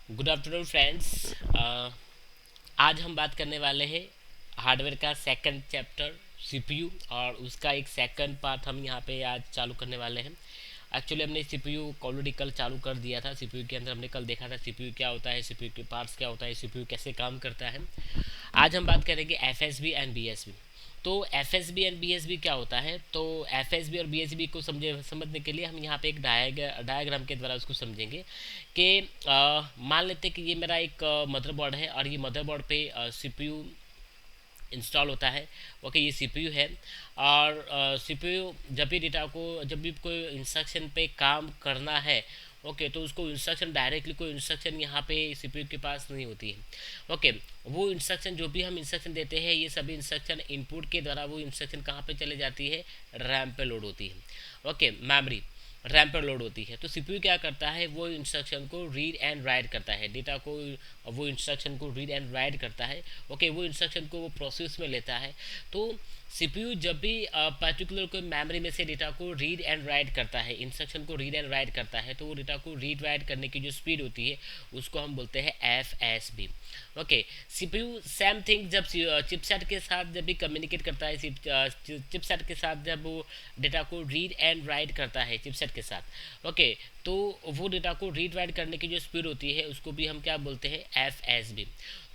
Good afternoon friends. आज हम बात करने वाले हैं हार्डवेयर का सेकंड चैप्टर सीपीयू, और उसका एक सेकंड पार्ट हम यहाँ पे आज चालू करने वाले हैं। एक्चुअली हमने सीपीयू ऑलरेडी कल चालू कर दिया था। सीपीयू के अंदर हमने कल देखा था सीपीयू क्या होता है, सीपीयू के पार्ट्स क्या होता है, सीपीयू कैसे काम करता है। आज हम बात करेंगे एफएसबी एंड बीएसबी। तो एफएसबी एंड बीएसबी क्या होता है, तो एफएसबी और बीएसबी को समझने के लिए हम यहाँ पे एक डायग्राम के द्वारा उसको समझेंगे कि मान लेते हैं कि ये मेरा एक मदरबोर्ड है, और ये मदरबोर्ड पे सीपीयू इंस्टॉल होता है। ओके, ये सीपीयू है। और सीपीयू जब भी कोई इंस्ट्रक्शन पे काम करना है, ओके, तो उसको इंस्ट्रक्शन डायरेक्टली कोई इंस्ट्रक्शन यहाँ पे सीपीयू के पास नहीं होती है। ओके, वो इंस्ट्रक्शन जो भी हम इंस्ट्रक्शन देते हैं, ये सभी इंस्ट्रक्शन इनपुट के द्वारा वो इंस्ट्रक्शन कहाँ पे चले जाती है, रैम पे लोड होती है। ओके, मेमोरी रैम पर लोड होती है। तो सीपीयू क्या करता है, वो इंस्ट्रक्शन को रीड एंड राइट करता है, डेटा को वो इंस्ट्रक्शन को रीड एंड राइट करता है। ओके, वो इंस्ट्रक्शन को वो प्रोसेस में लेता है। तो सीपीयू जब भी पर्टिकुलर कोई मेमोरी में से डेटा को रीड एंड राइट करता है, इंस्ट्रक्शन को रीड एंड राइट करता है, तो वो डेटा को रीड राइट करने की जो स्पीड होती है उसको हम बोलते हैं FSB. Okay, CPU same thing जब चिपसेट के साथ जब भी कम्युनिकेट करता है, चिपसेट के साथ जब वो डेटा को रीड एंड राइट करता है चिपसेट के साथ, ओके, तो वो डेटा को रीड राइट करने की जो स्पीड होती है उसको भी हम क्या बोलते हैं, एफएसबी।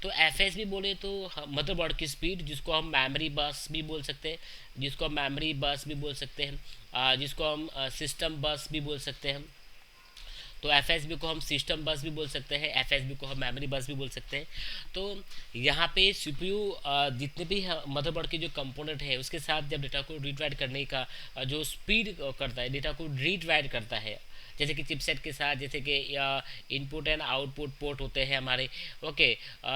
तो एफएसबी बोले तो मदरबोर्ड की स्पीड, जिसको हम मेमोरी बस भी बोल सकते हैं, जिसको हम मेमोरी बस भी बोल सकते हैं, जिसको हम सिस्टम बस भी बोल सकते हैं। तो एफएसबी को हम सिस्टम बस भी बोल सकते हैं, एफएसबी को हम मेमोरी बस भी बोल सकते हैं। तो यहाँ पे सीपीयू जितने भी मदरबोर्ड के जो कंपोनेंट है उसके साथ जब डेटा को रीड राइट करने का जो स्पीड करता है, डेटा को रीड राइट करता है, जैसे कि चिपसेट के साथ, जैसे कि इनपुट एंड आउटपुट पोर्ट होते हैं हमारे। ओके,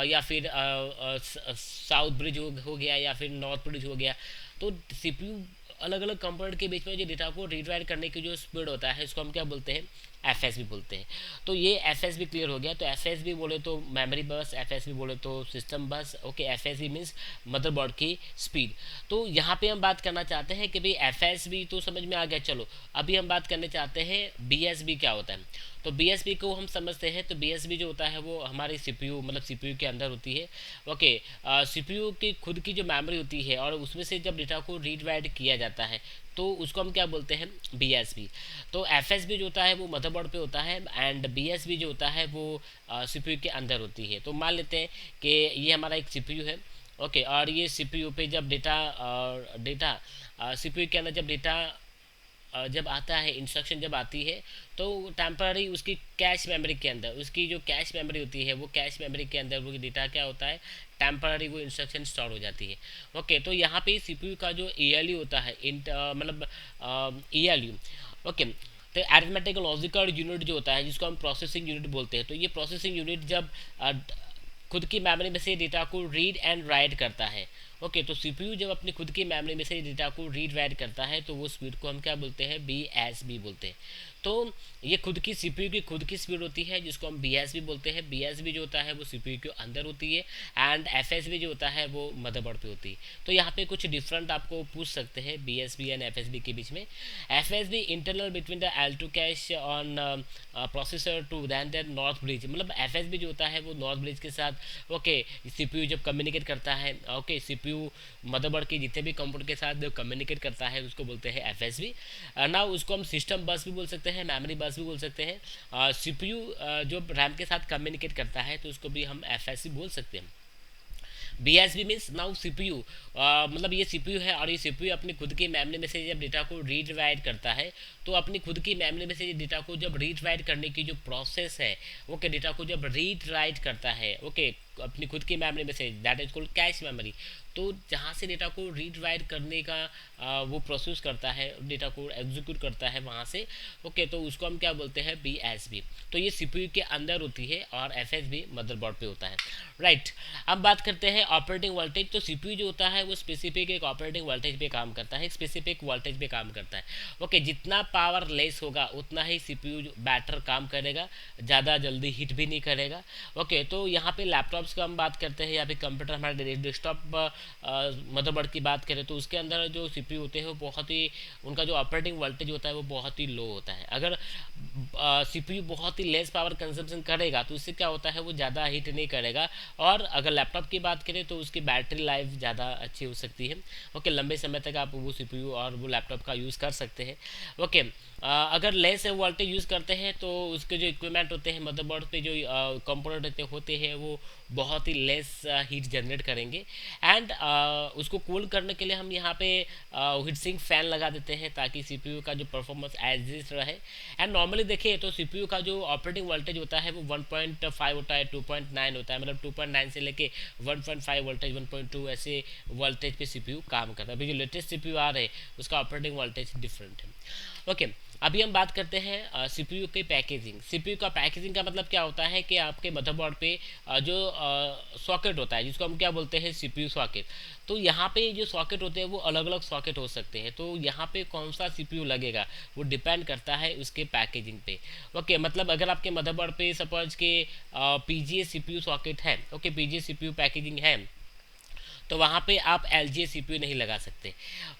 या फिर साउथ ब्रिज हो गया, या फिर नॉर्थ ब्रिज हो गया। तो सीपीयू अलग अलग कंपोनेंट के बीच में जो डेटा को रीड राइट करने की जो स्पीड होता है उसको हम क्या बोलते हैं, एफएसबी बोलते हैं। तो ये एफएसबी क्लियर हो गया। तो एफएसबी बोले तो मेमोरी बस, एफएसबी बोले तो सिस्टम बस। ओके, एफएसबी मीन्स मदरबोर्ड की स्पीड। तो यहाँ पे हम बात करना चाहते हैं कि भाई एफएसबी तो समझ में आ गया, चलो अभी हम बात करने चाहते हैं बीएसबी क्या होता है। तो बीएसबी को हम समझते हैं। तो बीएसबी जो होता है वो हमारे सीपीयू मतलब सीपीयू के अंदर होती है। ओके, सीपीयू की खुद की जो मेमोरी होती है और उसमें से जब डेटा को रीड राइट किया जाता है तो उसको हम क्या बोलते हैं, बीएसबी। तो एफएसबी जो होता है वो मदरबोर्ड पे होता है, एंड बीएसबी जो होता है वो सीपीयू के अंदर होती है। तो मान लेते हैं कि ये हमारा एक सीपीयू है। ओके, और ये सीपीयू पे जब डेटा सीपीयू के अंदर जब डेटा जब आता है, इंस्ट्रक्शन जब आती है, तो टेम्पररी उसकी कैश मेमोरी के अंदर, उसकी जो कैश मेमोरी होती है वो कैश मेमोरी के अंदर वो डेटा क्या होता है, टेम्पररी वो इंस्ट्रक्शन स्टोर हो जाती है। ओके, तो यहाँ पे सीपीयू का जो ईएलयू होता है, मतलब ईएलयू, ओके, तो अरिथमेटिक लॉजिकल यूनिट जो होता है जिसको हम प्रोसेसिंग यूनिट बोलते हैं। तो ये प्रोसेसिंग यूनिट जब खुद की मेमोरी में से डेटा को रीड एंड राइट करता है। ओके, तो सीपीयू जब अपनी खुद की मेमोरी में से डेटा को रीड राइट करता है तो वो स्पीड को हम क्या बोलते हैं, बीएसबी बोलते हैं। तो ये खुद की सीपीयू की खुद की स्पीड होती है जिसको हम बीएसबी बोलते हैं। बीएसबी जो होता है वो सीपीयू के अंदर होती है, एंड एफएसबी जो होता है वो मदरबोर्ड पे होती है। तो यहाँ पे कुछ डिफरेंट आपको पूछ सकते हैं बीएसबी एंड एफएसबी के बीच में। FSB internal between the L two cache on processor to than north bridge, मतलब एफएसबी जो होता है वो नॉर्थ ब्रिज के साथ। ओके, सीपीयू जब कम्युनिकेट करता है, ओके, सीपीयू मदरबोर्ड के जितने भी कंप्यूटर के साथ जब कम्युनिकेट करता है उसको बोलते हैं एफएसबी। ना उसको हम सिस्टम बस भी बोल सकते हैं, मेमोरी बस भी बोल सकते हैं। सीपीयू जो रैम के साथ कम्युनिकेट करता है तो उसको भी हम एफएसबी बोल सकते हैं। बीएसबी मीन्स नाउ सीपीयू, मतलब ये सीपीयू है, और ये सीपीयू अपनी खुद की मेमोरी में से जब डेटा को रीड राइट करता है, तो अपनी खुद की मेमोरी में से डेटा को जब रीड राइट करने की जो प्रोसेस है, ओके, डेटा को जब रीड राइट करता है, ओके, अपनी खुद की मेमोरी में से, that is called cache memory. तो जहाँ से डेटा को रीड राइट करने का वो प्रोसेस करता है, डेटा को एग्जीक्यूट करता है वहाँ से, ओके, तो उसको हम क्या बोलते हैं, बीएसबी। तो ये सीपीयू के अंदर होती है और एफएसबी मदरबोर्ड पे होता है, राइट। अब बात करते हैं ऑपरेटिंग वोल्टेज। तो सीपीयू जो होता है वो स्पेसिफिक एक ऑपरेटिंग वोल्टेज पे काम करता है, स्पेसिफिक वोल्टेज पे काम करता है। ओके, जितना पावर लेस होगा उतना ही सीपीयू बेटर काम करेगा, ज़्यादा जल्दी हिट भी नहीं करेगा। ओके, तो यहाँ पे लैपटॉप लैपटॉप्स का हम बात करते हैं या फिर कंप्यूटर हमारे डेस्कटॉप मदरबोर्ड की बात करें तो उसके अंदर जो सीपीयू होते हैं वो बहुत ही, उनका जो ऑपरेटिंग वोल्टेज होता है वो बहुत ही लो होता है। अगर सीपीयू बहुत ही लेस पावर कंजम्पशन करेगा तो इससे क्या होता है वो ज़्यादा हीट नहीं करेगा। और अगर लैपटॉप की बात करें तो उसकी बैटरी लाइफ ज़्यादा अच्छी हो सकती है। ओके, लंबे समय तक आप वो सीपीयू और वो लैपटॉप का यूज़ कर सकते हैं। ओके, अगर लेस वोल्टेज यूज़ करते हैं तो उसके जो इक्विपमेंट होते हैं मदरबोर्ड पे, जो कंपोनेंट होते हैं वो बहुत ही लेस हीट जनरेट करेंगे। एंड उसको कूल करने के लिए हम यहाँ पे हीट सिंक फैन लगा देते हैं ताकि सीपीयू का जो परफॉर्मेंस एज इज रहे। एंड नॉर्मली देखिए तो सीपीयू का जो ऑपरेटिंग वोल्टेज होता है वो 1.5 होता है, 2.9 होता है, मतलब 2.9 से लेके 1.5 वोल्टेज 1.2 ऐसे वोल्टेज पे सीपीयू काम करता है। अभी जो लेटेस्ट सीपीयू आ रहे हैं उसका ऑपरेटिंग वोल्टेज डिफरेंट है। ओके, अभी हम बात करते हैं सीपीयू की पैकेजिंग। सीपीयू का पैकेजिंग का मतलब क्या होता है कि आपके मदरबोर्ड पे जो सॉकेट होता है जिसको हम क्या बोलते हैं सीपीयू सॉकेट, तो यहाँ पे जो सॉकेट होते हैं वो अलग अलग सॉकेट हो सकते हैं। तो यहाँ पे कौन सा सीपीयू लगेगा वो डिपेंड करता है उसके पैकेजिंग पे। ओके, मतलब अगर आपके मदरबोर्ड पे सपोज के पीजीए सीपीयू सॉकेट है, ओके पीजीए सीपीयू पैकेजिंग है, तो वहाँ पे आप एल जी सी नहीं लगा सकते।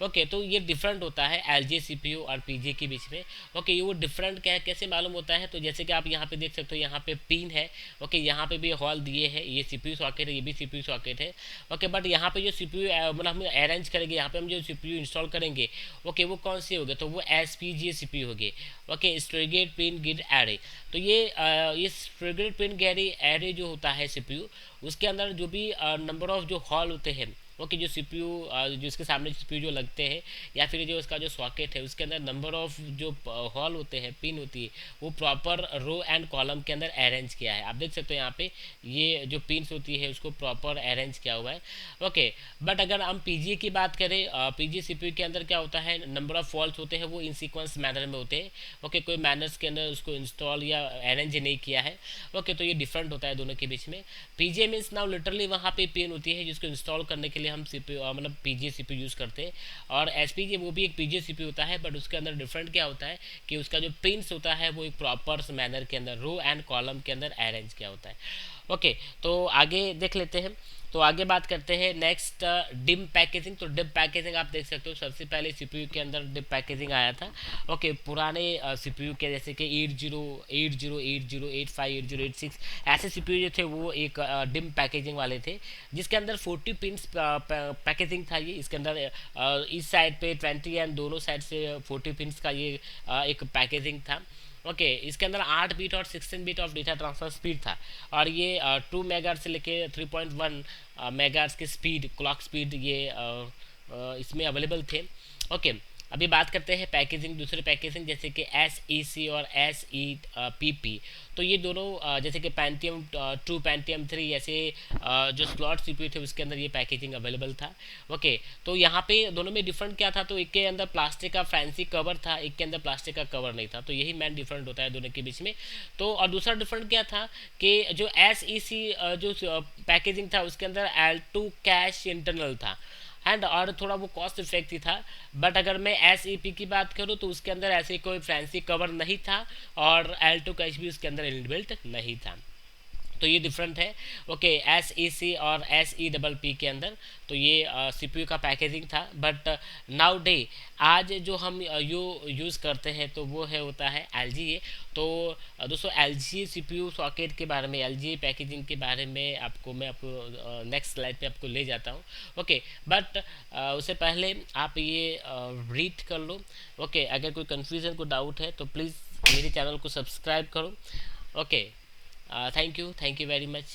ओके, तो ये डिफरेंट होता है एल जी सी और पी जी के बीच में। ओके, ये वो डिफरेंट क्या है कैसे मालूम होता है, तो जैसे कि आप यहाँ पे देख सकते हो यहाँ पे पिन है। ओके, यहाँ पे भी हॉल दिए हैं, ये सी सॉकेट है, ये भी सी सॉकेट है। ओके, बट यहाँ पे जो सी मतलब हम अरेंज करेंगे, यहाँ पे हम जो सी इंस्टॉल करेंगे, ओके वो कौन से हो गए, तो वो एस पी जी सी हो गए। Okay, staggered pin grid array. तो ये स्ट्रेगेट पिन गैरी एरे जो होता है सीपीयू, उसके अंदर जो भी नंबर ऑफ जो हॉल होते हैं, ओके जो सीपीयू जो इसके सामने सीपीयू जो लगते हैं या फिर जो इसका जो सॉकेट है उसके अंदर नंबर ऑफ जो हॉल होते हैं, पिन होती है, वो प्रॉपर रो एंड कॉलम के अंदर अरेंज किया है। आप देख सकते हो यहाँ पे ये जो पिन्स होती है उसको प्रॉपर अरेंज किया हुआ है। ओके, बट अगर हम पीजी की बात करें, पीजी सीपीयू के अंदर क्या होता है, नंबर ऑफ हॉल्स होते हैं वो इन सीक्वेंस मैनर में होते हैं। ओके, कोई मैनर्स के अंदर उसको इंस्टॉल या अरेंज नहीं किया है। ओके, तो ये डिफरेंट होता है दोनों के बीच में। पीजे मीन्स नाउ लिटरली वहाँ पे पिन होती है जिसको इंस्टॉल करने के लिए हम सीपीयू मतलब पीजे सीपीयू यूज़ करते हैं। और एसपीजे वो भी एक पीजे सीपीयू होता है, बट उसके अंदर डिफरेंट क्या होता है कि उसका जो पिन्स होता है वो एक प्रॉपर मैनर के अंदर रो एंड कॉलम के अंदर अरेंज किया होता है। ओके, तो आगे देख लेते हैं। तो आगे बात करते हैं नेक्स्ट डिम पैकेजिंग। तो डिम पैकेजिंग आप देख सकते हो सबसे पहले सीपीयू के अंदर डिम पैकेजिंग आया था। ओके, पुराने सीपीयू के जैसे कि 80, 80, 80, 85, 80, 86 ऐसे सीपीयू जो थे वो एक डिम पैकेजिंग वाले थे जिसके अंदर 40 पिंस पैकेजिंग था। ये इसके अंदर इस साइड पे 20 एंड दोनों साइड से 40 पिंस का ये एक पैकेजिंग था। ओके, इसके अंदर 8 बीट और 16 bit of data transfer speed था। और ये 2 मेगाहर्ट्ज से लेके 3.1 मेगाहर्ट्ज की स्पीड, क्लॉक स्पीड ये इसमें अवेलेबल थे। ओके, अभी बात करते हैं पैकेजिंग, दूसरे पैकेजिंग जैसे कि एस ई सी और एस ई पी पी। तो ये दोनों जैसे कि पैंटियम 2, पैंटियम 3 ऐसे जो स्लॉट सीपीयू थे उसके अंदर ये पैकेजिंग अवेलेबल था। ओके, तो यहाँ पे दोनों में डिफरेंट क्या था, तो एक के अंदर प्लास्टिक का फैंसी कवर था, एक के अंदर प्लास्टिक का कवर नहीं था। तो यही मेन डिफरेंट होता है दोनों के बीच में। तो और दूसरा डिफरेंट क्या था कि जो एस ई सी जो पैकेजिंग था उसके अंदर L2 कैश इंटरनल था एंड और थोड़ा वो कॉस्ट इफेक्टिव था। बट अगर मैं एस ई पी की बात करूँ तो उसके अंदर ऐसे कोई फैंसी कवर नहीं था और L2 कैश भी उसके अंदर इनबिल्ट नहीं था। तो ये डिफरेंट है। ओके, एस ई सी और एस ई डबल पी के अंदर तो ये सी पी यू का पैकेजिंग था। बट नाउ डे आज जो हम यूज़ करते हैं तो वो है होता है एल जी ए। तो दोस्तों L G C P U socket के बारे में, एल जी पैकेजिंग के बारे में मैं आपको नेक्स्ट स्लाइड पे आपको ले जाता हूँ। ओके, बट उससे पहले आप ये रीड कर लो। ओके, अगर कोई कन्फ्यूज़न को डाउट है तो प्लीज़ मेरे चैनल को सब्सक्राइब करो। Okay, thank you very much.